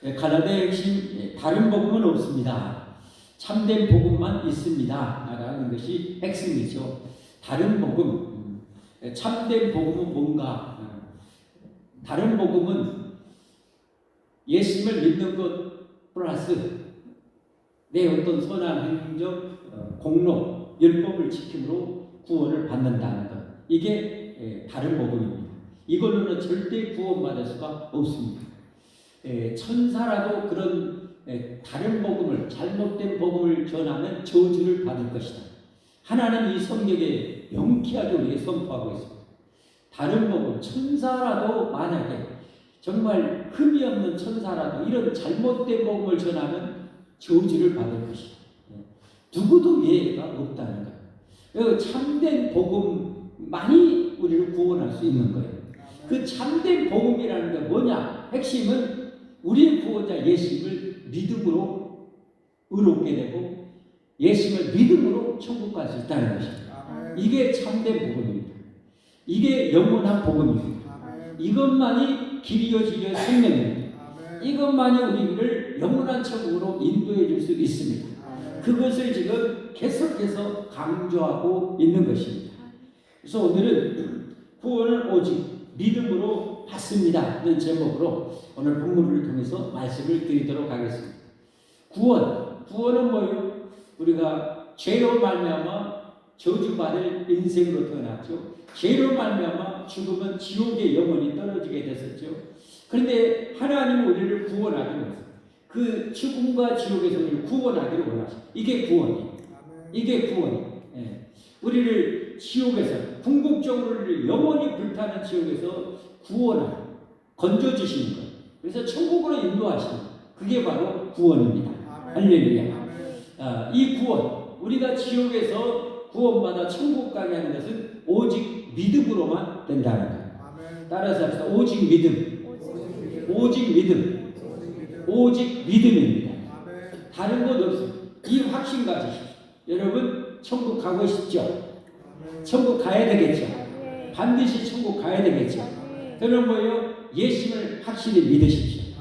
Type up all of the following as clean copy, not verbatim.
가나다의 핵심, 다른 복음은 없습니다. 참된 복음만 있습니다. 라는 것이 핵심이죠. 다른 복음, 참된 복음은 뭔가? 다른 복음은 예수님을 믿는 것 플러스 내 어떤 선한 행정, 공로, 율법을 지킴으로 구원을 받는다는 것. 이게 다른 복음입니다. 이걸로는 절대 구원받을 수가 없습니다. 천사라도 그런 다른 복음을, 잘못된 복음을 전하면 저주를 받을 것이다. 하나는 이 성경에 명쾌하게 우리에게 선포하고 있습니다. 다른 복음, 천사라도 만약에 정말 흠이 없는 천사라도 이런 잘못된 복음을 전하면 저주를 받을 것이다. 누구도 예외가 없다는 거예요. 참된 복음만이 우리를 구원할 수 있는 거예요. 그 참된 복음이라는 게 뭐냐? 핵심은 우리의 구원자 예수님을 믿음으로 의롭게 되고 예수님을 믿음으로 천국 갈 수 있다는 것입니다. 이게 참된 복음입니다. 이게 영원한 복음입니다. 이것만이 길이요 진리요 생명입니다. 이것만이 우리를 영원한 천국으로 인도해 줄 수 있습니다. 그것을 지금 계속해서 강조하고 있는 것입니다. 그래서 오늘은 구원은 오직 믿음으로 받습니다는 제목으로 오늘 본문을 통해서 말씀을 드리도록 하겠습니다. 구원은 뭐예요? 우리가 죄로 말미암아 저주받을 인생으로 태어났죠. 죄로 말미암아 죽으면 지옥에 영원히 떨어지게 됐었죠. 그런데 하나님은 우리를 구원하기로 했어요. 그 죽음과 지옥에서 우리를 구원하기로 원하셔요. 이게 구원이에요. 이게 구원이에요. 우리를 지옥에서 궁극적으로 우리를 영원히 불타는 지옥에서 구원하고 건져주시는 거예요. 그래서 천국으로 인도하시는 거예요. 그게 바로 구원입니다. 할렐루야. 이 구원, 우리가 지옥에서 구원받아 천국 가게 하는 것은 오직 믿음으로만 된다는 거예요. 따라서 합시다. 오직 믿음. 오직 믿음. 오직 믿음입니다. 다른 것 없습니다. 이 확신 가지십시오. 여러분 천국 가고 싶죠? 천국 가야 되겠죠? 반드시 천국 가야 되겠죠? 그럼 뭐예요? 예수님을 확실히 믿으십시오.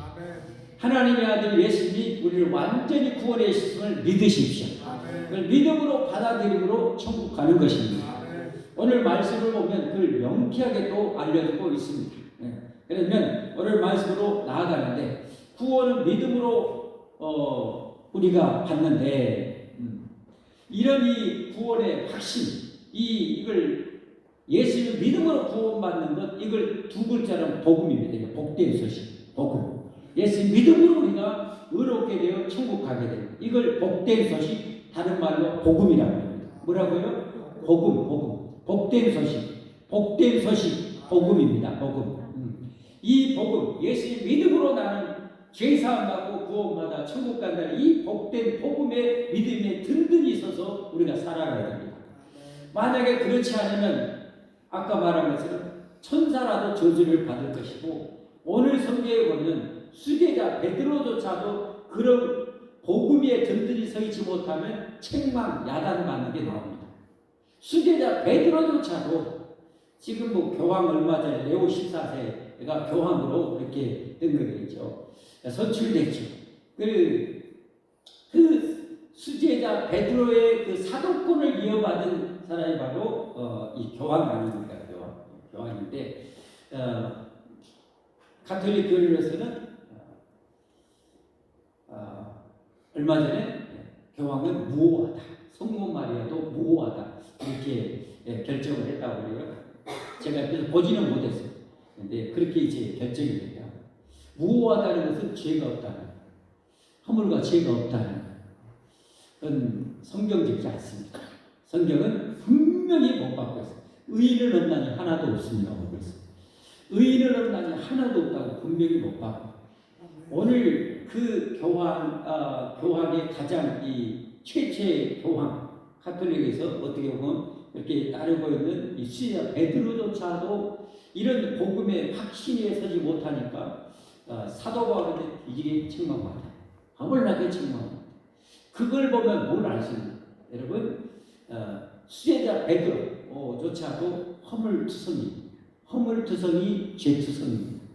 하나님의 아들 예수님이 우리를 완전히 구원해 주심을 믿으십시오. 그걸 믿음으로 받아들임으로 천국 가는 것입니다. 오늘 말씀을 보면 그걸 명쾌하게 또 알려주고 있습니다. 그러면 오늘 말씀으로 나아가는데 구원은 믿음으로 우리가 받는데 이런 이 구원의 확신, 이걸 예수를 믿음으로 구원받는 것, 이걸 두 글자로 복음입니다. 복된 소식, 복음. 예수 믿음으로 우리가 의롭게 되어 천국 가게 됩니다. 이걸 복된 소식, 다른 말로 복음이라고 합니다. 뭐라고요? 복음. 복된 소식, 복음입니다. 복음. 이 복음, 예수님 믿음으로 나는 죄사함 받고 구원받아 천국 간다는 이 복된 복음의 믿음에 든든히 서서 우리가 살아가야 됩니다. 만약에 그렇지 않으면 아까 말한 것처럼 천사라도 저주를 받을 것이고 오늘 성경에 보면 수제자 베드로조차도 그런 복음에 든든히 서 있지 못하면 책망, 야단받는 게 나옵니다. 수제자 베드로조차도 지금 교황 얼마 전에 레오 14세가 교황으로 그렇게 된 거겠죠. 선출됐죠. 그 수제자 베드로의 그 사도권을 이어받은 사람이 바로 이 교황 아닙니까? 교황인데 가톨릭 교리로서는 얼마 전에 교황은 무오하다, 성모 마리아도 무오하다 이렇게 결정을 했다고 그래요. 제가 옆에서 보지는 못했어요. 근데 그렇게 이제 결정이 됐다. 무오하다는 것은 죄가 없다는 거예요. 허물과 죄가 없다는 거예요. 그건 성경적이지 않습니다. 성경은 분명히 못 받고 있어요. 의인은 없나니 하나도 없습니다. 의인은 없나니 하나도 없다고 분명히 못 받고. 오늘 그 교황의 가장 이 최초의 교황, 가톨릭에서 어떻게 보면 이렇게 따르고 있는 이 수제자 베드로조차도 이런 복음의 확신에 서지 못하니까 사도 바울이 이게 책망받아요. 허물나게 책망합니다. 그걸 보면 뭘 알 수 있나요? 여러분, 수제자 베드로조차도 허물투성이 죄투성입니다.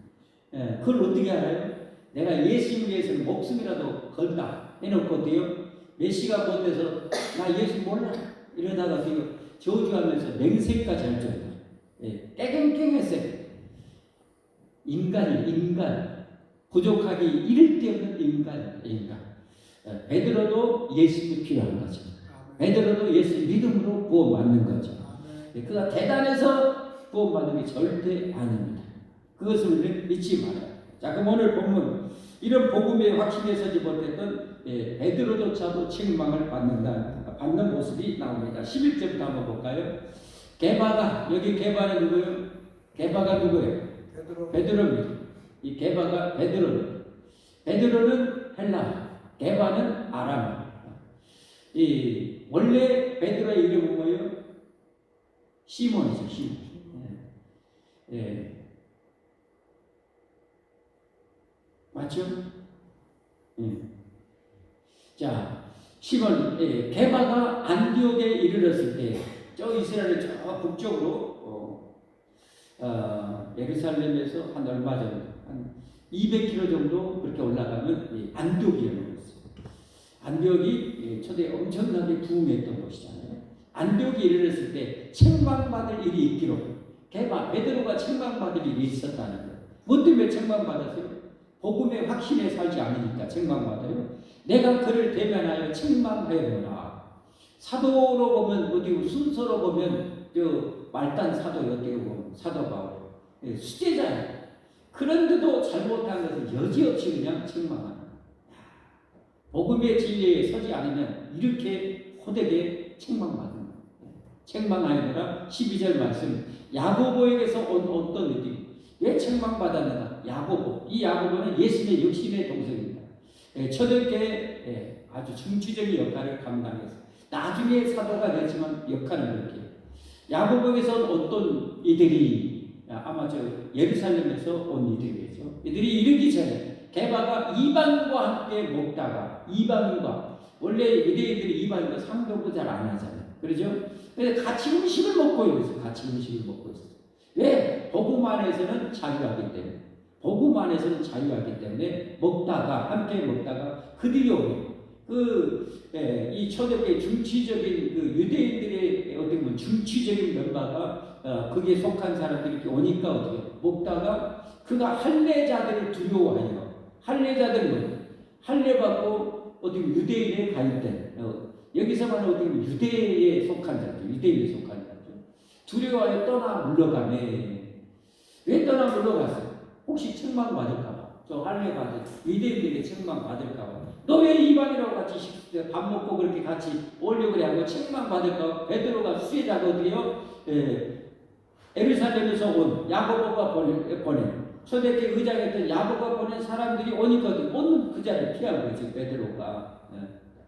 그걸 어떻게 알아요? 내가 예수님 위해서는 목숨이라도 걸다 해놓고 돼요. 메시가 본데서 나 예수 몰라 이러다가 지금 저주하면서 맹세까지 할 정도. 예, 깨갱깽했어요. 인간 부족하기 이를 데 없는 인간. 베드로도 예수님이 필요한 거죠. 베드로도 예수 믿음으로 구원받는 거죠. 그가 대단해서 구원받는 게 절대 아닙니다. 그것을 우리는 잊지 말아요. 자, 그럼 오늘 본문 이런 복음의 확신에 서지 못했던 베드로조차도 책망을 받는 모습이 나옵니다. 11절부터 한번 볼까요? 게바가, 여기 게바는 누구예요? 게바가 누구예요? 베드로입니다. 이 게바가 베드로입니다. 베드로는 헬라, 게바는 아람. 이 원래 베드로의 이름은 뭐예요? 시몬이죠. 시몬. 맞죠? 자, 시몬, 게바가 안디옥에 이르렀을 때, 저 이스라엘 저 북쪽으로 예루살렘에서 한 얼마 정도, 한 200km 정도 그렇게 올라가면 안디옥이라고 했어요. 안디옥이 초대 엄청나게 부흥했던 곳이잖아요. 안디옥에 이르렀을 때 책망받을 일이 있기로 베드로가 책망받을 일이 있었다는 거예요. 뭐 때문에 책망받았어요? 복음의 확신에 살지 않으니까 책망받아요. 내가 그를 대면하여 책망하여보라. 사도로 보면 어디 순서로 보면 말단 사도 어떻게 보면 사도 바울 수제자예요. 그런데도 잘못한 것을 여지없이 그냥 책망하는. 복음의 진리에 서지 않으면 이렇게 호되게 책망받는 거예요. 책망하여보라. 12절 말씀. 야고보에게서 온 어떤 일이 왜 책망받았느냐? 야고보. 이 야고보는 예수님의 육신의 동생입니다. 초대교회 아주 중추적인 역할을 감당했어요. 나중에 사도가 됐지만 역할은 그렇게 해요. 야고보에서 어떤 이들이 아마 예루살렘에서 온 이들이겠죠. 이들이 이르기 전에 게바가 이방인과 함께 먹다가 이방인과 원래 유대인들이 이방인과 상종도 잘 안 하잖아요. 그렇죠? 그래서 같이 음식을 먹고 있어요. 같이 음식을 먹고 있어요. 왜? 복음 안에서는 자유하기 때문에. 복음 안에서는 자유하기 때문에 함께 먹다가 그들이 오면 이 초대교회 중치적인 유대인들의 어떻게 보면 중치적인 멤버가 거기에 속한 사람들이 이렇게 오니까 어떻게 먹다가 그가 할례자들을 두려워하여 할례자들은 뭐예요? 할례받고 어떻게 유대인에 가입된 여기서 말하는 어떻게 보면 유대인에 속한 자들 두려워하여 떠나 물러가네. 왜 떠나 물러갔어요? 혹시 책망받을까봐. 저 할례받을 유대인들에게 책망받을까봐. 너 왜 이방이라고 같이 밥 먹고 그렇게 같이 오려고 그래 하고 책망받을까? 베드로가 수혜자가 어디요? 예루살렘에서 온 야고보가 보낸 초대교회 의장이었던 야고보가 보낸 사람들이 오니까 오는 그 자리를 피한 거지. 베드로가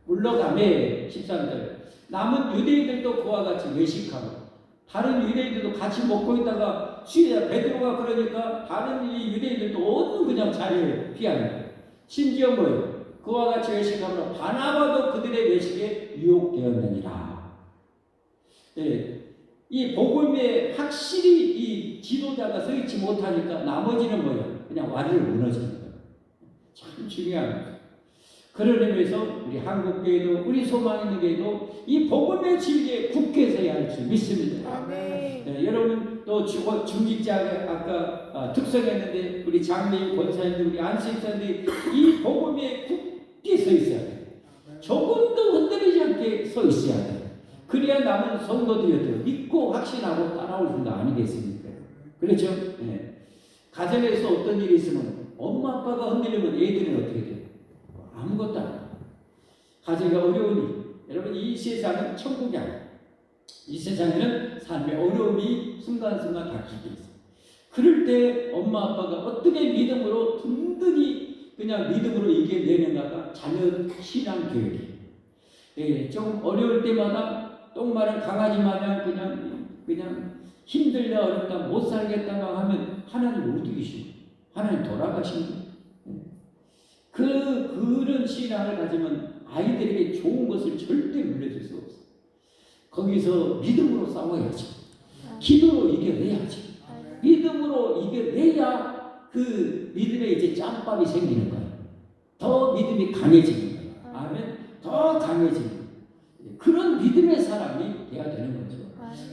물러가매. 13절. 남은 유대인들도 그와 같이 외식하고 다른 유대인들도 같이 먹고 있다가 수혜자 베드로가 그러니까 다른 이 유대인들도 오는 그냥 자리를 피하는 거예요. 심지어 뭐예요? 그와 같이 외식하므로 바나바도 그들의 외식에 유혹되었느니라. 이 복음에 확실히 이 지도자가 서 있지 못하니까 나머지는 뭐예요? 그냥 와리를 무너지는 거예요. 참 중요한 거예요. 그런 의미에서 우리 한국교회도 우리 소망 있는 교회도 이 복음의 진리에 굳게 서야 할 줄 믿습니다. 여러분 또 중직자 아까 특성했는데 우리 장로님 권사님들 우리 안식사님들이 이 복음에 굳게 서 있어야 돼요. 조금도 흔들리지 않게 서 있어야 돼요. 그래야 남은 성도들이 믿고 확신하고 따라오는 거 아니겠습니까? 그렇죠? 가정에서 어떤 일이 있으면 엄마 아빠가 흔들리면 애들은 어떻게 돼요? 아무것도 안 해요. 가정이 어려우니 여러분 이 세상은 천국이 아니에요. 이 세상에는 삶의 어려움이 순간순간 닥치고 있어요. 그럴 때 엄마 아빠가 어떻게 믿음으로 든든히 그냥 믿음으로 이겨내는가가 자녀 신앙 교육이에요. 좀 어려울 때마다 똥마른 강아지 마냥 그냥 힘들다 어렵다 못 살겠다고 하면 하나님 어디 계시고 하나님 돌아가신 그런 신앙을 가지면 아이들에게 좋은 것을 절대 물려줄 수 없어요. 거기서 믿음으로 싸워야지. 기도로 이겨내야지. 믿음으로 이겨내야 그 믿음에 이제 짬밥이 생기는 거야. 더 믿음이 강해지는 거예요. 아멘. 더 강해지는 거예요. 그런 믿음의 사람이 돼야 되는 거죠.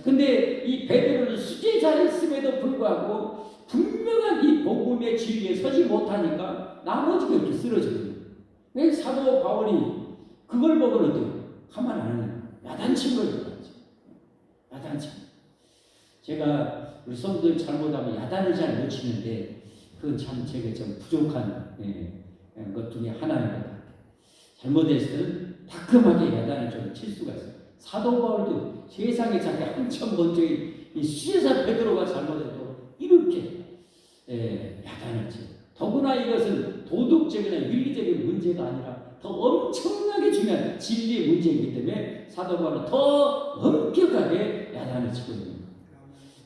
근데 이 베드로는 수제자였음에도 불구하고 분명한 이 복음의 진리에 서지 못하니까 나머지가 이렇게 쓰러지거든요. 왜 사도 바울이 그걸 보고 어때요? 가만 안 하는 거예요. 야단친 거예요. 야단친. 제가 우리 성도들 잘못하면 야단을 잘 못 치는데 그건 참 제가 좀 부족한 것 중에 하나인 것 같아요. 잘못했을 때는 따끔하게 야단을 좀 칠 수가 있어요. 사도 바울도 세상에 자기 한참 먼저 이 수제자 베드로가 잘못해도 이렇게 야단을 쳐요. 더구나 이것은 도덕적이나 윤리적인 문제가 아니라 더 엄청나게 중요한 진리의 문제이기 때문에 사도 바울은 더 엄격하게 야단을 치고 있는 거예요.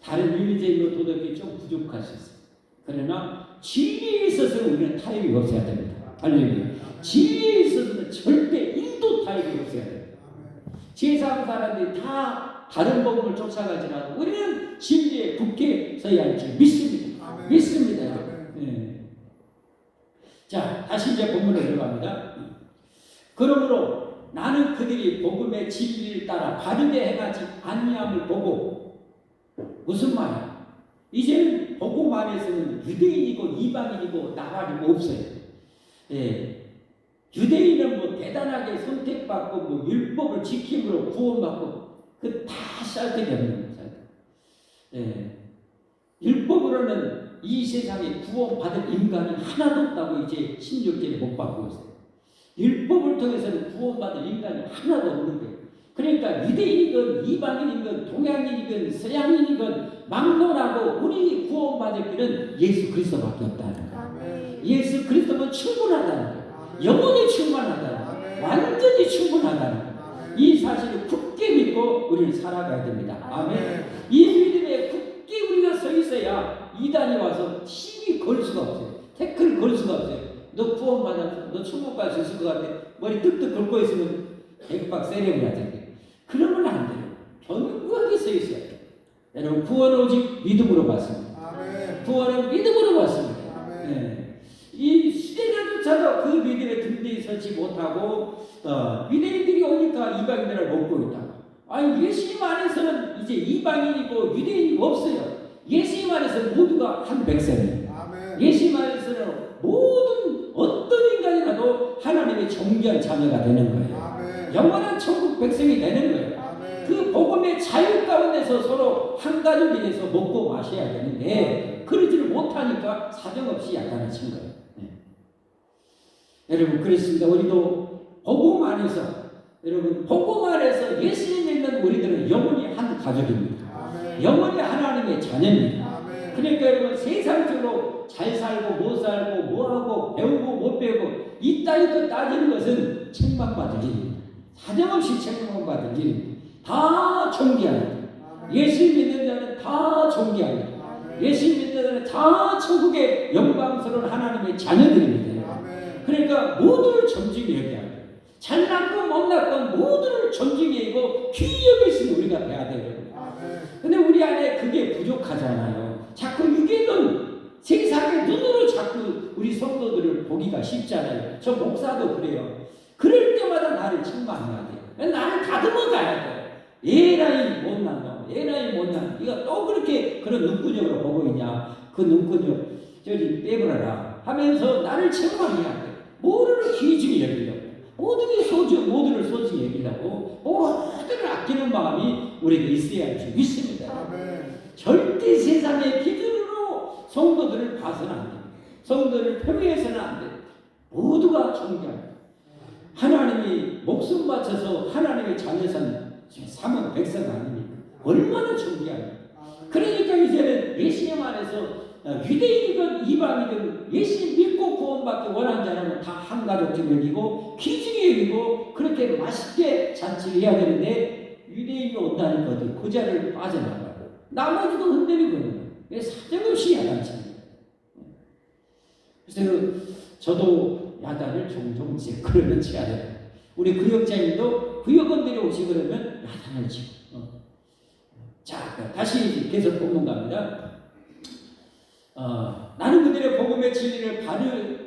다른 윤리적인 도덕이 좀 부족할 수 있어요. 그러나 진리에 있어서는 우리는 타협이 없어야 됩니다. 할렐루야. 진리에 있어서는 절대 1도 타협이 없어야 됩니다. 세상 사람들이 다 다른 복음을 쫓아가지 않아도 우리는 진리에 굳게 서야 할 줄 믿습니다. 아멘. 믿습니다. 네. 자, 다시 이제 본문으로 들어갑니다. 그러므로 나는 그들이 복음의 진리를 따라 바르게 행하지 아니함을 보고 무슨 말이야? 이제는 복음 안에서는 유대인이고 이방인이고 나발이고 없어요. 예. 유대인은 뭐 대단하게 선택받고 뭐 율법을 지킴으로 구원받고 그 다 쌀데기 없는 거예요. 예. 율법으로는 이 세상에 구원받을 인간은 하나도 없다고 이제 16절에 못 받고 있어요. 율법을 통해서는 구원받을 인간이 하나도 없는 거예요. 그러니까 유대인이건 이방인이건 동양인이건 서양인이건 막론하고 우리 구원받을 길은 예수 그리스도밖에 없다는 거예요. 예수 그리스도는 충분하다는 거예요. 영원히 충분하다는 거예요. 완전히 충분하다는 거예요. 이 사실을 굳게 믿고 우리는 살아가야 됩니다. 아멘. 이 믿음에 굳게 우리가 서 있어야 이단이 와서 시비 걸 수가 없어요. 태클을 걸 수가 없어요. 너 구원받아서 너 천국 갈 수 있을 것 같아. 머리 뜩뜩 긁고 있으면 백박 세례를 해야 돼. 그러면 안 돼요. 견고하게 서 있어야 돼요. 여러분 구원은 오직 믿음으로 받습니다. 아멘. 구원은 믿음으로 받습니다. 네. 이 시대자조차도 그 믿음에 든든히 서지 못하고 유대인들이 오니까 이방인들을 먹고 있다. 아니 예수님 안에서는 이제 이방인이고 유대인이고 없어요. 예수님 안에서는 모두가 한 백성이에요. 예수님 안에서는 모든 어떤 인간이라도 하나님의 존귀한 자녀가 되는 거예요. 아멘. 영원한 천국 백성이 되는 거예요. 아멘. 그 복음의 자유 가운데서 서로 한 가족이 돼서 먹고 마셔야 되는데 그러지를 못하니까 사정없이 야단을 친 거예요. 네. 여러분 그렇습니다. 우리도 복음 안에서 여러분 복음 안에서 예수님 믿는 우리들은 영원히 한 가족입니다. 아멘. 영원히 하나님의 자녀입니다. 아멘. 그러니까 여러분 세상적으로 잘 살고 못 살고 뭐하고 배우고 못 배우고 이따위도 따지는 것은 책망받을 일입니다. 사정없이 책망받을 일입니다. 다 존귀합니다. 예수 믿는 자는 다 존귀합니다. 예수 믿는 자는 다 천국의 영광스러운 하나님의 자녀들입니다. 그러니까 모두를 존중히 여겨야 돼요. 잘났건 못났건 모두를 존중히 여기고 귀히 여기시는 우리가 돼야 돼요. 근데 우리 안에 그게 부족하잖아요. 자꾸 유괴는 세상의 눈으로 자꾸 우리 성도들을 보기가 쉽잖아요. 저 목사도 그래요. 그럴 때마다 나를 책망해야 돼요. 나를 다듬어 가야 돼요. 에라이 못난 놈, 에라이 못난 네가 또 그렇게 그런 눈구녕으로 보고 있냐. 그 눈구녕 저리 빼버려라 하면서 나를 책망해야 돼요. 모두를 귀중히 여기려고, 모두를 소중히 여기려고 모두를 아끼는 마음이 우리에게 있어야 할 줄 믿습니다. 아멘. 절대 세상의 기준으로 성도들을 봐서는 안 됩니다. 성도를 폄훼해서는 안 돼요. 모두가 존귀합니다. 하나님이 목숨 바쳐서 하나님의 자녀선 삼은 백성 아닙니까? 얼마나 존귀합니까? 그러니까 이제는 예수님 안에서 유대인이든 이방이든 예수님 믿고 구원받기 원하는 자는 다 한 가족쯤 여기고 귀중히 여기고 그렇게 맛있게 잔치를 해야 되는데 유대인이 온다는 것들 그 자리를 빠져나가고 나머지도 흔들리거든요. 사정없이 야단칩니다. 그래서 저도 야단을 종종 그러면 쳐야 돼요. 우리 구역장님도 구역원들이 오시 그러면 야단을 치고. 자, 다시 계속 본문 갑니다. 나는 그들의 복음의 진리를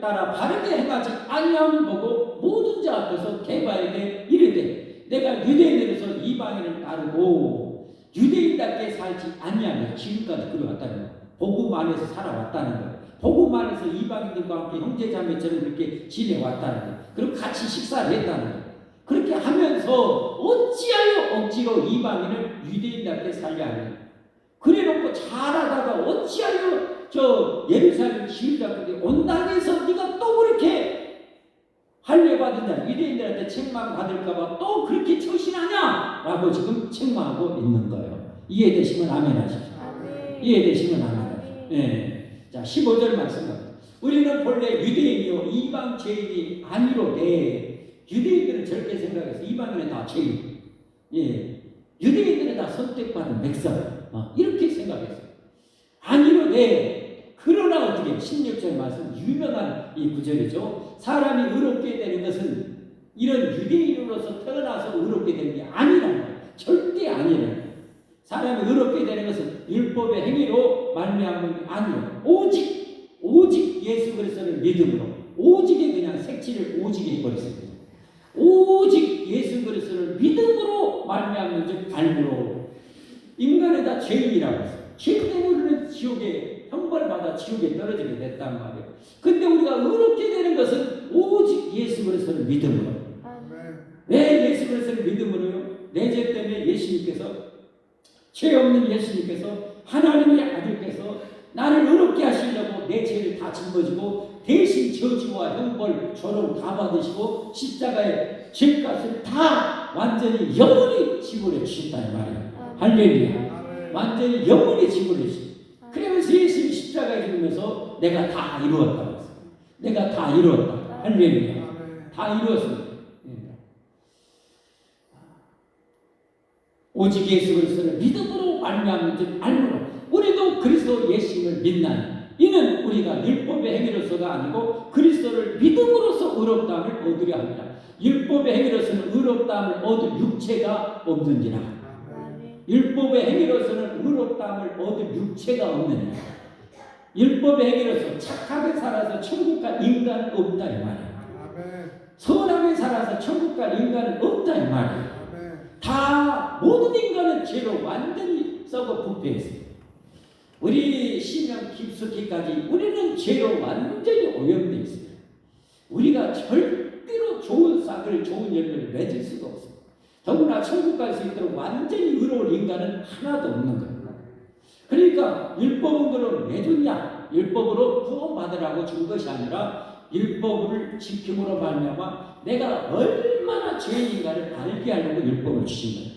따라 바르게 행하지 아니함을 보고 모든 자 앞에서 개바에게 이르되 내가 유대인으로서 이방인을 따르고 유대인답게 살지 아니하며 지금까지 그래왔다는 거예요. 복음 안에서 살아왔다는 거예요. 복음 안에서 이방인들과 함께 형제자매처럼 그렇게 지내왔다는 거예요. 그리고 같이 식사를 했다는 거예요. 그렇게 하면서 어찌하여 억지로 이방인을 유대인답게 살려 하느냐. 그래놓고 잘하다가 어찌하여 저 예루살렘 지으자고 온 땅에서 네가 또 그렇게 할례받은 유대인들한테 책망받을까봐 또 그렇게 처신하냐? 라고 지금 책망하고 있는 거예요. 이해되시면 아멘 하십시오. 이해되시면 아멘 하십시오. 네. 자, 15절 말씀합니다. 우리는 본래 유대인이요 이방 죄인이 아니로되 유대인들은 저렇게 생각해서 이방인은 다 죄인. 예. 유대인들은 다 선택받은 백성. 이렇게 생각했어요. 아니로되 그러나 어떻게 16절 말씀 유명한 이 구절이죠. 사람이 의롭게 되는 것은 이런 유대인으로서 태어나서 의롭게 되는 게 아니라는 거예요. 절대 아니라는 거예요. 사람이 의롭게 되는 것은 율법의 행위로 말미암은 게 아니에요. 오직 예수 그리스도를 믿음으로 오직에 그냥 색칠을 오직에 해버렸습니다. 오직 예수 그리스도를 믿음으로 말미암는 즉 알므로 인간은 다 죄인이라고 했어요. 죄 때문에 지옥에 형벌받아 지옥에 떨어지게 됐단 말이에요. 근데 우리가 의롭게 되는 것은 오직 예수 그리스도를 믿음으로. 왜 예수 그리스도를 믿음으로요? 내 죄 때문에 예수님께서 죄 없는 예수님께서 하나님의 아들께서 나를 의롭게 하시려고 내 죄를 다 짊어지고 대신 저주와 형벌 조롱 다 받으시고 십자가의 죄값을 다 완전히 영원히 지불해 주셨다 이 말이에요. 할렐루야. 완전히 영원히 지불해 주셨어요. 그러면서 예수님이 십자가에 죽으면서 내가 다 이루었다고 했어요. 내가 다 이루었다. 할렐루야. 다 이루었습니다. 오직 예수 그리스도를 믿음으로 말미암는 줄 알므로 우리도 그리스도 예수님을 믿나니 이는 우리가 율법의 행위로서가 아니고 그리스도를 믿음으로써 의롭다함을 얻으려 합니다. 율법의 행위로서는 의롭다함을 얻을 육체가 없는지라. 율법의 행위로서는 의롭다함을 얻을 육체가 없느니라. 율법의 행위로서 착하게 살아서 천국 갈 인간은 없다 이 말이에요. 선하게 살아서 천국 갈 인간은 없다 이 말이에요. 다 모든 인간은 죄로 완전히 썩어 부패했어요. 우리 심령 깊숙이까지 우리는 죄로 완전히 오염되어 있어요. 우리가 절대로 좋은 싹을 좋은 열매를 맺을 수가 없어요. 더구나 천국 갈 수 있도록 완전히 의로운 인간은 하나도 없는 거예요. 그러니까 율법은 그럼 왜 줬냐? 율법으로 구원받으라고 준 것이 아니라 율법을 지킴으로 말미암아 내가 얼마나 죄인인가를 알게 하려고 율법을 주신 거예요.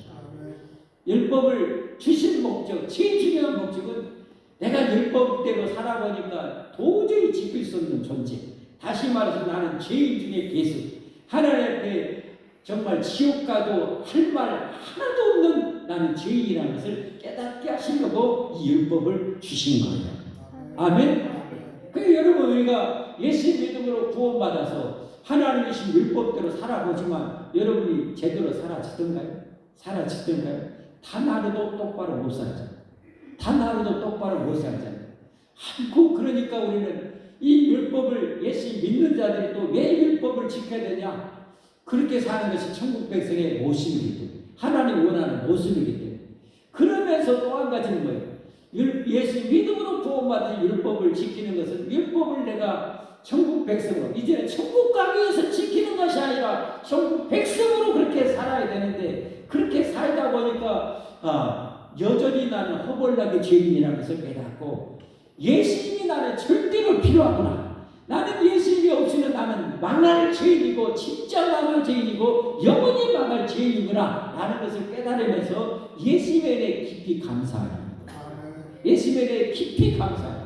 율법을 주신 목적, 제일 중요한 목적은 내가 율법대로 살아보니까 도저히 지킬 수 없는 존재. 다시 말해서 나는 죄인 중에 개수. 하나님 앞에 정말 지옥 가도 할 말 하나도 없는 나는 죄인이라는 것을 깨닫게 하시려고 이 율법을 주신 거예요. 아멘? 그래서 여러분 우리가 예수 믿음으로 구원받아서 하나님의 신 율법대로 살아보지만 여러분이 제대로 살아지던가요? 단 하루도 똑바로 못 살잖아요. 단 하루도 똑바로 못 살잖아요. 아이고 그러니까 우리는 이 율법을 예수 믿는 자들이 또 왜 율법을 지켜야 되냐? 그렇게 사는 것이 천국 백성의 모습이기 때문에 하나님 원하는 모습이기 때문에 그러면서 또 한 가지는 뭐예요? 예수 믿음으로 구원받은 율법을 지키는 것은 율법을 내가 천국 백성으로 이제 천국 가기 위해서 지키는 것이 아니라 천국 백성으로 그렇게 살아야 되는데 그렇게 살다 보니까 여전히 나는 허벌나게 죄인이라는 것을 깨닫고 예수님이 나는 절대로 필요하구나. 나는 예수님이 없이는 나는 망할 죄인이고 진짜 망할 죄인이고 영원히 망할 죄인이구나 라는 것을 깨달으면서 예수님에 대해 깊이 감사합니다. 예수님에 대해 깊이 감사합니다.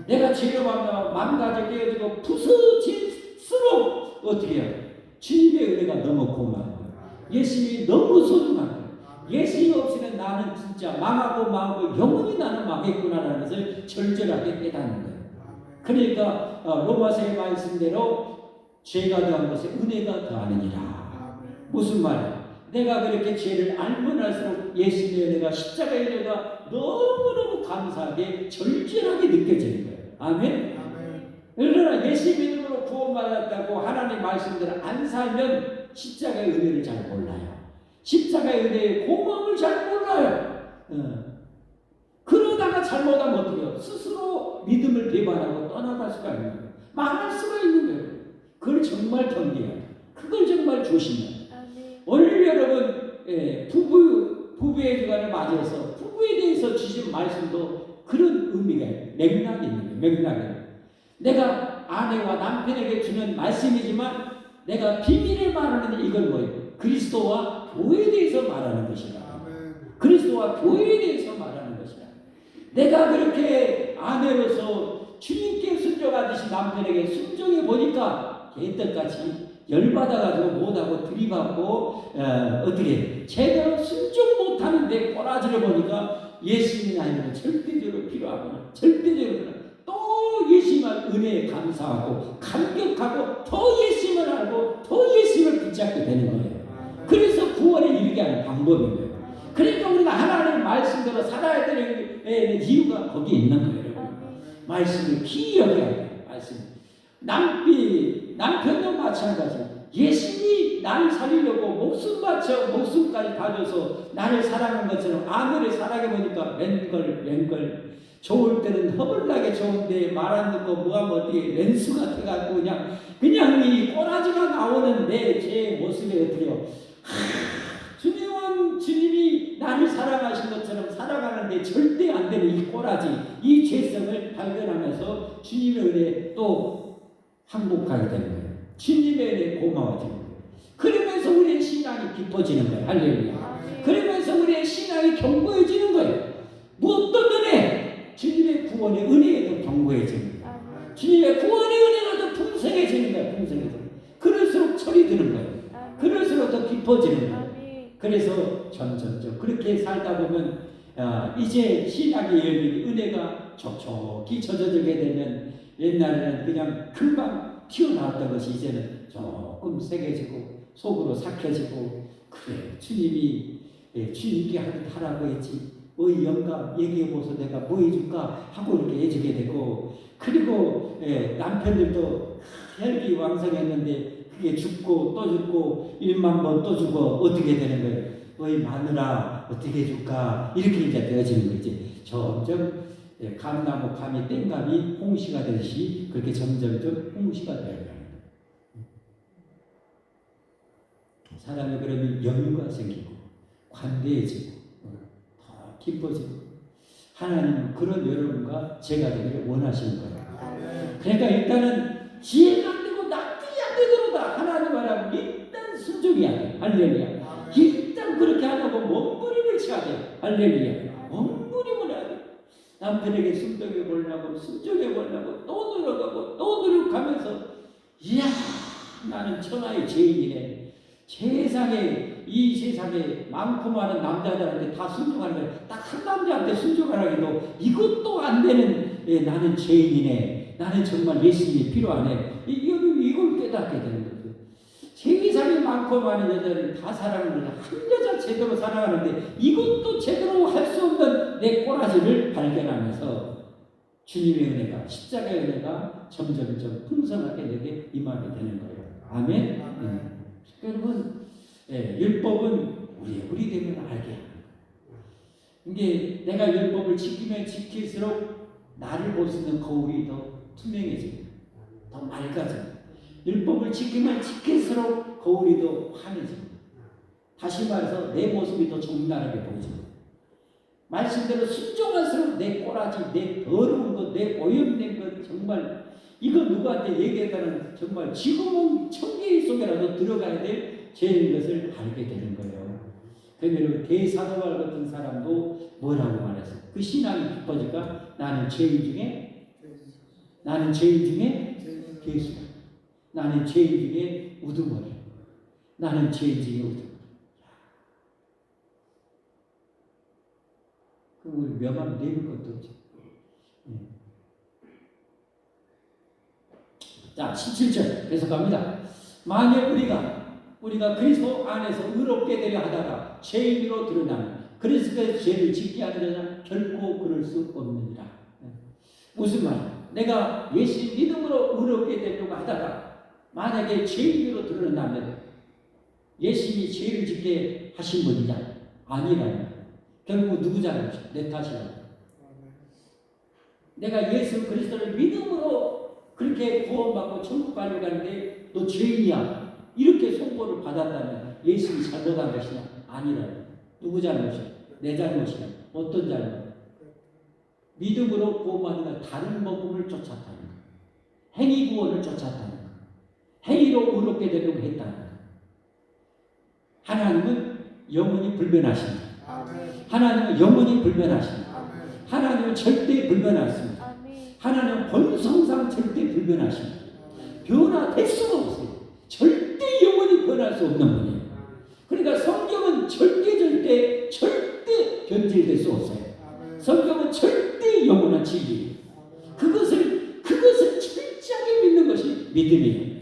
내가 죄로 마음가짐 깨어지고 부서질수록 어떻게 해요? 주님의 은혜가 너무 고마워요. 예수님이 너무 소중한 예수님 없이는 나는 진짜 망하고 영원히 나는 망했구나라는 것을 절절하게 깨닫는 거예요. 그러니까 로마서의 말씀대로 죄가 더한 것에 은혜가 더하느니라. 무슨 말이야? 내가 그렇게 죄를 알면 알수록 예수님의 은혜가 십자가의 은혜가 너무너무 감사하게 절절하게 느껴지는 거예요. 아멘. 그러나 예수 믿음으로 구원받았다고 하나님 말씀대로 안 살면 십자가의 은혜를 잘 몰라요. 십자가의 은혜의 고마움을 잘 몰라요. 그러다가 잘못하면 어떻게 해요? 스스로 믿음을 배반하고 떠나갈 수가 있는 거예요. 망할 수가 있는 거예요. 그걸 정말 경계해야 돼요. 그걸 정말 조심해야 돼요. 오늘 여러분 부부의 주간을 맞이해서 부부에 대해서 주신 말씀도 그런 의미가 맥락이 있는 거예요. 맥락이. 내가 아내와 남편에게 주는 말씀이지만 내가 비밀을 말하는 이건 뭐예요? 그리스도와 교회에 대해서 말하는 것이다. 그리스도와 교회에 대해서 말하는 것이다. 내가 그렇게 아내로서 주님께 순종하듯이 남편에게 순종해 보니까 개떡같이 열받아가지고 못하고 들이받고 어떻게 제대로 순종 못하는데 꼬라지를 보니까 예수님이 아니면 절대적으로 필요하구나. 절대적으로 또 예수님의 은혜에 감사하고 감격하고 더 예수님을 알고 더 예수님을 붙잡게 되는 거예요. 그래서 구원에 이르게 하는 방법인 거예요. 그러니까 우리가 하나님의 말씀대로 살아야 되는 이유가 거기에 있는 거예요. 말씀을 기억해야 돼요. 말씀. 남편도 마찬가지. 예수님이 나를 살리려고 목숨 바쳐 목숨까지 다져서 나를 사랑한 것처럼 아내를 사랑해 보니까 웬걸 좋을 때는 허물나게 좋은데 말 안 듣고 뭐하면 어떻게 왼수 같아갖고 그냥 이 꼬라지가 나오는 제 모습에 어떻게요? 주님이 나를 사랑하신 것처럼 살아가는데 절대 안 되는 이 꼬라지, 이 죄성을 발견하면서 주님의 은혜에 또 항복하게 되는 거예요. 주님의 은혜에 고마워지는 거예요. 그러면서 우리의 신앙이 깊어지는 거예요. 할렐루야. 그러면서 우리의 신앙이 견고해지는 거예요. 무엇도 은혜, 주님의 구원의 은혜에도 견고해지는 거예요. 주님의 구원의 은혜가 더 풍성해지는 거예요. 풍성해지는. 그럴수록 철이 드는 거예요. 그럴수록 더 깊어지는 거예요. 그래서 점점점 그렇게 살다 보면 이제 신앙의 열매이 은혜가 촉촉히 젖어들게 되면 옛날에는 그냥 금방 튀어나왔던 것이 이제는 조금 세게지고 속으로 삭혀지고 그래 주님께 하라고 했지 영감 얘기해보소 내가 뭐 해줄까 하고 이렇게 해주게 되고 그리고 남편들도 혈기왕성했는데 그게 죽고 또 죽고 1만 번 또 죽어 어떻게 되는 거예요? 마누라 어떻게 해줄까 이렇게 이제 되어지는 거지. 점점 감나무 감이 땡감이 홍시가 되듯이 그렇게 점점점 홍시가 되어가는 거예요. 사람이 그러면 여유가 생기고 관대해지고 더 기뻐지고 하나님은 그런 여러분과 제가 되기를 원하시는 거예요. 그러니까 일단은 지혜가 안 되고 납득이 안 되더라도 하나님 하라고 일단 순종해야 돼. 할렐루야. 일단 그렇게 하려고 몸부림을 쳐야 돼. 할렐루야. 몸부림을 해야 돼. 남편에게 순종해 보려고 또 노력하고 또 노력하면서 이야 나는 천하의 죄인이네. 이 세상에 많고 많은 남자들한테 다 순종하는 거야. 딱 한 남자한테 순종하라고 해도 이것도 안 되는 나는 죄인이네. 나는 정말 예수님이 필요하네. 이걸 깨닫게 되는 거죠. 세상에 많고 많은 여자를 다 사랑하는데 한 여자 제대로 사랑하는데 이것도 제대로 할 수 없는 내 꼬라지를 발견하면서 주님의 은혜가 십자가의 은혜가 점점점 풍성하게 내게 임하게 되는 거예요. 아멘. 여러분 율법은 우리 되면 알게 하는 거예요. 이게 내가 율법을 지키면 지킬수록 나를 볼 수 있는 거울이 더 투명해집니다. 더 맑아집니다. 율법을 지키면 지킬수록 거울이 더 환해집니다. 다시 말해서 내 모습이 더 적나라하게 보여집니다. 말씀대로 순종할수록 내 꼬라지, 내 더러운 것, 내 오염된 것 정말 이거 누구한테 얘기했다는 정말 지금은 천개 속에라도 들어가야 될 죄인 것을 알게 되는 거예요. 그러면 대사도발 같은 사람도 뭐라고 말했어요? 그 신앙이 깊어질까? 나는 죄인 중에 괴수다. 나는 죄인 중에 우두머리. 나는 죄인 중에 우두머리. 그럼 우리 명함 내릴 것도 없지. 자, 17절 계속합니다. 만약 우리가 그리스도 안에서 의롭게 되려 하다가 죄인으로 드러나면 그리스도의 죄를 짓게 하는 자는 결코 그럴 수 없느니라. 무슨 말? 내가 예수 믿음으로 의롭게 되려고 하다가 만약에 죄인으로 드러난다면 예수님이 죄를 짓게 하신 분이냐? 아니라면 결국 누구 잘못이야? 내 탓이라고. 내가 예수 그리스도를 믿음으로 그렇게 구원받고 천국 가려고 하는데 너 죄인이야. 이렇게 선고를 받았다면 예수님이 잘못한 것이냐? 아니라면 누구 잘못이야? 내 잘못이야. 어떤 잘못? 믿음으로 구원받는 건 다른 복음을 쫓았다는 것. 행위 구원을 쫓았다는 것. 행위로 의롭게 되려고 했다는 것. 하나님은 영원히 불변하십니다. 하나님은 영원히 불변하십니다. 하나님은 절대 불변하십니다. 하나님은 본성상 절대 불변하십니다. 변화될 수가 없어요. 절대 영원히 변할 수 없는 분이에요. 그러니까 성경은 절대 변질될 수 없어요. 성경은 절대 영원한 진리예요. 그것을 철저하게 믿는 것이 믿음이에요.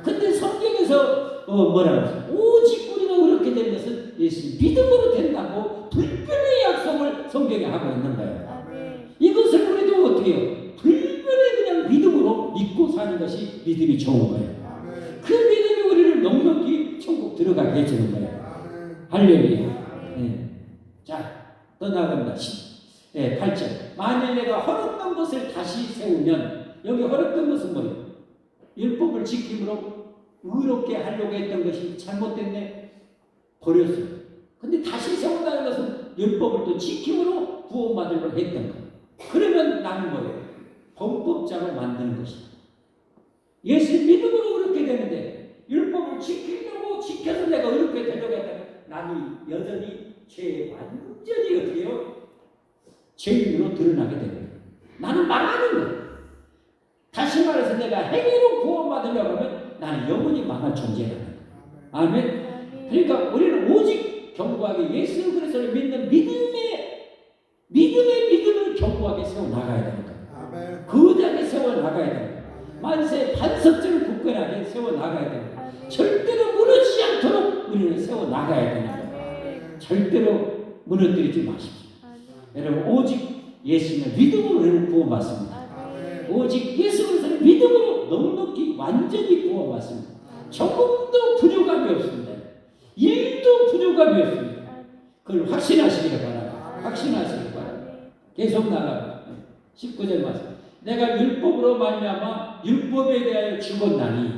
근데 성경에서 뭐라고 하죠? 오직 우리가 그렇게 된 것은 예수 믿음으로 된다고 불변의 약속을 성경에 하고 있는 거예요. 이것을 우리도 어떻게 해요? 불변의 그냥 믿음으로 믿고 사는 것이 믿음이 좋은 거예요. 그 믿음이 우리를 넉넉히 천국 들어가게 해주는 거예요. 할렐루야. 네. 자, 떠나갑니다. 8절. 만일 내가 허락된 것을 다시 세우면, 여기 허락된 것은 뭐예요? 율법을 지킴으로 의롭게 하려고 했던 것이 잘못됐네? 버렸어요. 근데 다시 세운다는 것은 율법을 또 지킴으로 구원받으려고 했던 거예요. 그러면 나는 뭐예요? 범법자로 만드는 것이다. 예수 믿음으로 의롭게 되는데 율법을 지키려고 지켜서 내가 의롭게 되려고 했다면 나는 여전히 죄의 완전히 어떻게 해요? 죄인으로 드러나게 되는 거예요. 나는 망하는 거예요. 다시 말해서 내가 행위로 구원받으려고 하면 나는 영원히 망할 존재가 되는 거예요. 아멘. 그러니까 우리는 오직 견고하게 예수 그리스도를 믿는 믿음의 믿음을 견고하게 세워나가야 되는 거예요. 거대하게 세워나가야 되는 거예요. 만세 반석들을 굳건하게 세워나가야 되는 거예요. 절대로 무너지지 않도록 우리는 세워나가야 되는 거예요. 절대로 무너뜨리지 마십시오. 여러분 오직 예수님의 믿음으로 우리는 구원받습니다. 오직 예수 그리스도를 믿음으로 넉넉히 완전히 구원받습니다. 조금도 부족함이 없습니다. 일도 부족함이 없습니다. 그걸 확신하시기를 바랍니다. 확신하시기를 바랍니다. 계속 나갑니다. 19절 말씀. 내가 율법으로 말미암아 율법에 대하여 죽었나니,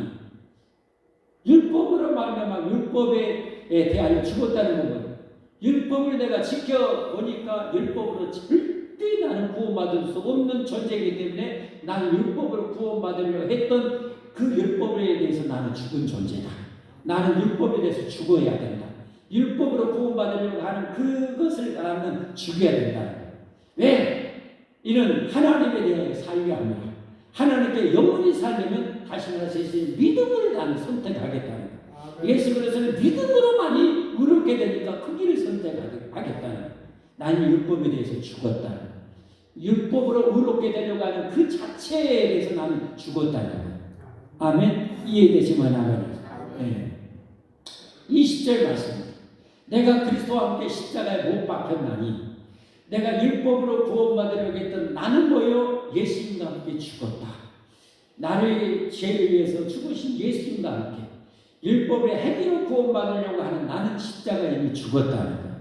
율법으로 말미암아 율법에 대하여 죽었다는 것은 율법을 내가 지켜보니까 율법으로 절대 나는 구원받을 수 없는 존재이기 때문에 나는 율법으로 구원받으려 했던 그 율법에 대해서 나는 죽은 존재다. 나는 율법에 대해서 죽어야 된다. 율법으로 구원받으려고 하는 그것을 나는 죽여야 된다. 왜? 이는 하나님에 대하여 살려 합니다. 하나님께 영원히 살려면 다시 말해서 믿음을 나는 선택하겠다는 거예요. 예수 그리스도를 믿음으로만이 의롭게 되니까 그 길을 선택하겠다는 거예요. 나는 율법에 대해서 죽었다는 거예요. 율법으로 의롭게 되려고 하는 그 자체에 대해서 나는 죽었다는 거예요. 아멘. 이해되시면 아멘. 네. 20절 말씀입니다. 내가 그리스도와 함께 십자가에 못 박혔나니, 내가 율법으로 구원받으려고 했던 나는 뭐요? 예수님과 함께 죽었다. 나를 죄를 위해서 죽으신 예수님과 함께 율법의 행위로 구원받으려고 하는 나는 십자가에 이미 죽었다는 거예요.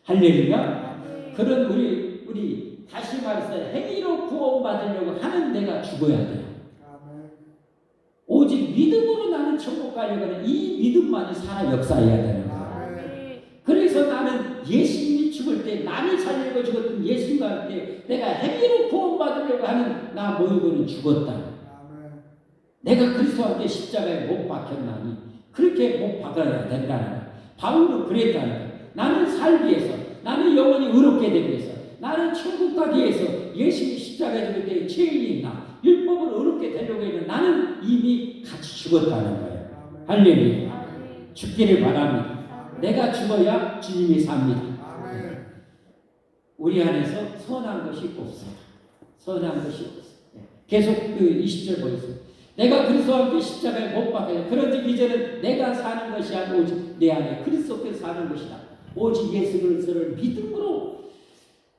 할렐루야. 그런 우리 다시 말해서 행위로 구원받으려고 하는 내가 죽어야 돼요. 오직 믿음으로 나는 천국 가려고 하는 이 믿음만이 살아 역사해야 되는 거예요. 그래서 나는 예수님이 죽을 때 나를 살리고 죽었던 예수님과 함께 내가 행위로 구원받으려고 하는 나 모이고는 죽었다. 내가 그리스도와 함께 십자가에 못 박혔나니 그렇게 못 박아야 된다는 거예요. 바울은 그랬다는 거예요. 나는 살기 위해서, 나는 영원히 의롭게 되기 위해서, 나는 천국 가기 위해서 예수님이 십자가에 죽을 때 죄인이 있나 율법을 의롭게 되려고 했는 나는 이미 같이 죽었다는 거예요. 할렐루야. 죽기를 바랍니다. 내가 죽어야 주님이 삽니다. 우리 안에서 선한 것이 없어요. 선한 것이 없어요. 계속 그 20절 보겠습니다. 내가 그리스도와 함께 십자가에 못 박혀요. 그런즉 이제는 내가 사는 것이 아니고 오직 내 안에 그리스도께서 사는 것이다. 오직 예수 그리스도를 믿음으로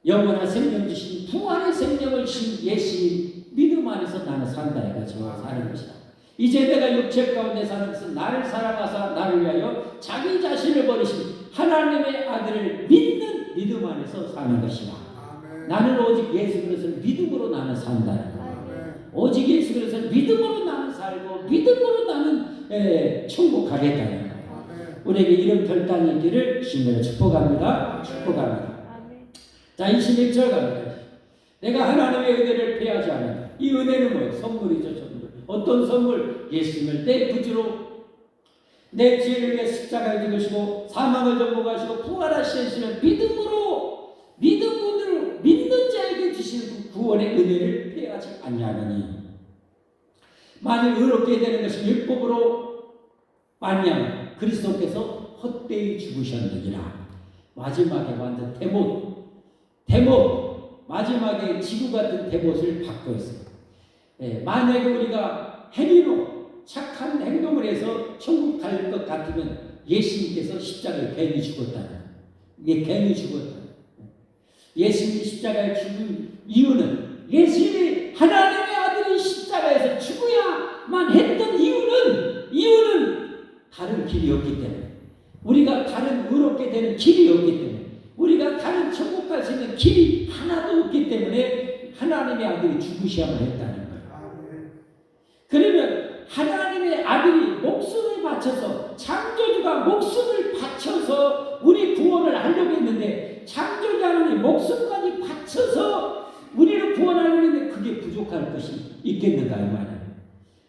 영원한 생명 주신 부활의 생명을 주신 예수님 믿음 안에서 나는 산다 해가지고 사는 것이다. 이제 내가 육체 가운데 사는 것은 나를 사랑하사 나를 위하여 자기 자신을 버리신 하나님의 아들을 믿는 믿음 안에서 사는 것이다. 나는 오직 예수 그리스도를 믿음으로 나는 산다. 오직 예수 그리스도를 믿음으로 나는 살고 믿음으로 나는 천국 가겠다는 거예요. 우리에게 이런 결단이 있기를 주님으로 축복합니다. 축복합니다. 자, 21절 갑니다. 내가 하나님의 은혜를 패하지 않는다. 이 은혜는 뭐예요? 선물이죠. 선물. 어떤 선물? 예수님을 내 구주로 내 죄를 위해 십자가에 죽으시고 사망을 정복하시고 부활하시는 믿음으로 믿는 자에게 주신 그 구원의 은혜를 패하지 아니하느니 만일 의롭게 되는 것이 율법으로 말미암아 그리스도께서 헛되이 죽으셨느니라. 마지막에 완전 대못 마지막에 지구 같은 대못을 받고 있습니다. 만약에 우리가 행위로 착한 행동을 해서 천국 갈 것 같으면 예수님께서 십자가에 괜히 죽었다는 거예요. 이게 괜히 죽었다. 예수님이 십자가에 죽은 이유는 예수님이 하나님의 아들이 십자가에서 죽어야만 했던 이유는 다른 길이 없기 때문에 우리가 다른 의롭게 되는 길이 없기 때문에 우리가 다른 천국 갈 수 있는 길이 하나도 없기 때문에 하나님의 아들이 죽으셔야만 했다는 거예요. 그러면 하나님의 아들이 목숨을 바쳐서 창조주가 목숨을 바쳐서 우리 구원을 하려고 했는데 창조주 하나님 목숨까지 바쳐서 우리를 구원하려고 했는데 그게 부족할 것이 있겠는가 이 말이에요.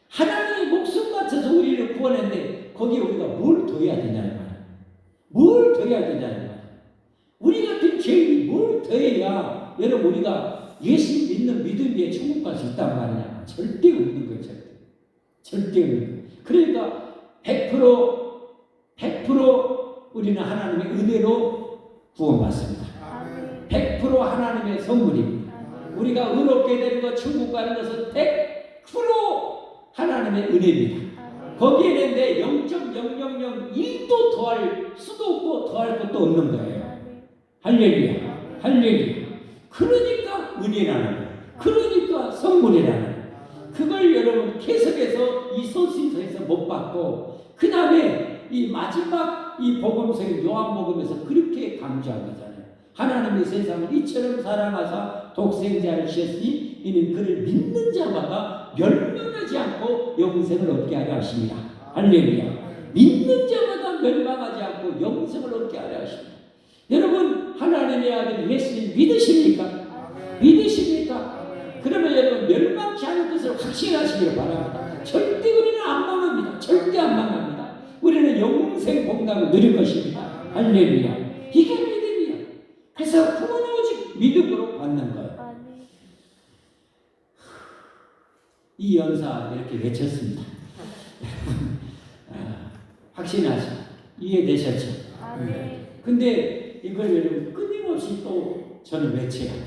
하나님이 목숨 바쳐서 우리를 구원했는데 거기에 우리가 뭘 더해야 되냐 이 말이에요. 뭘 더해야 되냐 이 말이에요. 우리 같은 죄인이 뭘 더해야 여러분 우리가 예수 믿는 믿음 위에 천국 갈 수 있단 말이냐. 절대 없는 거예요. 절대 없는 거예요. 그러니까 100% 우리는 하나님의 은혜로 구원받습니다. 100% 하나님의 선물입니다. 우리가 의롭게 되는 것, 천국 가는 것은 100% 하나님의 은혜입니다. 거기에는 내 0.0001도 더할 수도 없고 더할 것도 없는 거예요. 할렐루야. 할렐루야. 그러니까 은혜라는 거예요. 그러니까 선물이라는 거예요. 그걸 여러분 계속해서 이 소신서에서 못 받고 그 다음에 이 마지막 이 복음서인 요한복음에서 그렇게 강조한 거잖아요. 하나님이 세상을 이처럼 사랑하사 독생자를 주셨으니 이는 그를 믿는 자마다 멸망하지 않고 영생을 얻게 하려 하십니다. 할렐루야. 믿는 자마다 멸망하지 않고 영생을 얻게 하려 하십니다. 여러분 하나님의 아들 예수님 믿으십니까? 믿으십니까? 그러면 여러분 멸망치 않을 것을 확신하시기를 바랍니다. 절대 우리는 안 망합니다. 절대 안 망합니다. 우리는 영생 복락을 누릴 것입니다. 할렐루야. 이게 믿음이야. 그래서 구원은 오직 믿음으로 받는 거예요. 이 연사 이렇게 외쳤습니다. 확신하시죠? 이해되셨죠? 근데 이걸 여러분 끊임없이 또 저는 외쳐야 돼요.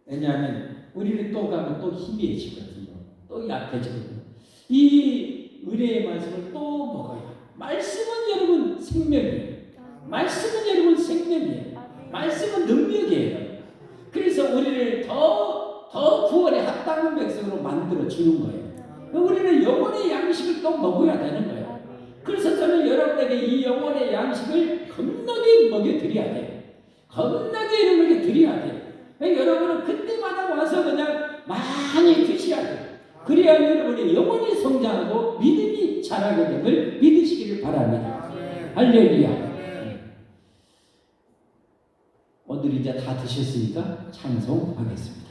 왜냐하면 우리는 또 가면 또 희미해지거든요. 또 약해지거든요. 이 은혜의 말씀을 또 먹어요. 말씀은 여러분 생명이에요. 말씀은 여러분 생명이에요. 말씀은 능력이에요. 그래서 우리를 더 구원에 합당한 백성으로 만들어 주는 거예요. 우리는 영혼의 양식을 또 먹어야 되는 거예요. 그래서 저는 여러분에게 이 영혼의 양식을 겁나게 먹여드려야 돼요. 겁나게 여러분에게 드려야 돼요. 여러분은 그때마다 와서 그냥 많이 드셔야 돼요. 그래야 여러분의 영혼이 성장하고 믿음이 자라게 됨을 믿으시기를 바랍니다. 할렐루야. 오늘 이제 다 드셨으니까 찬송하겠습니다.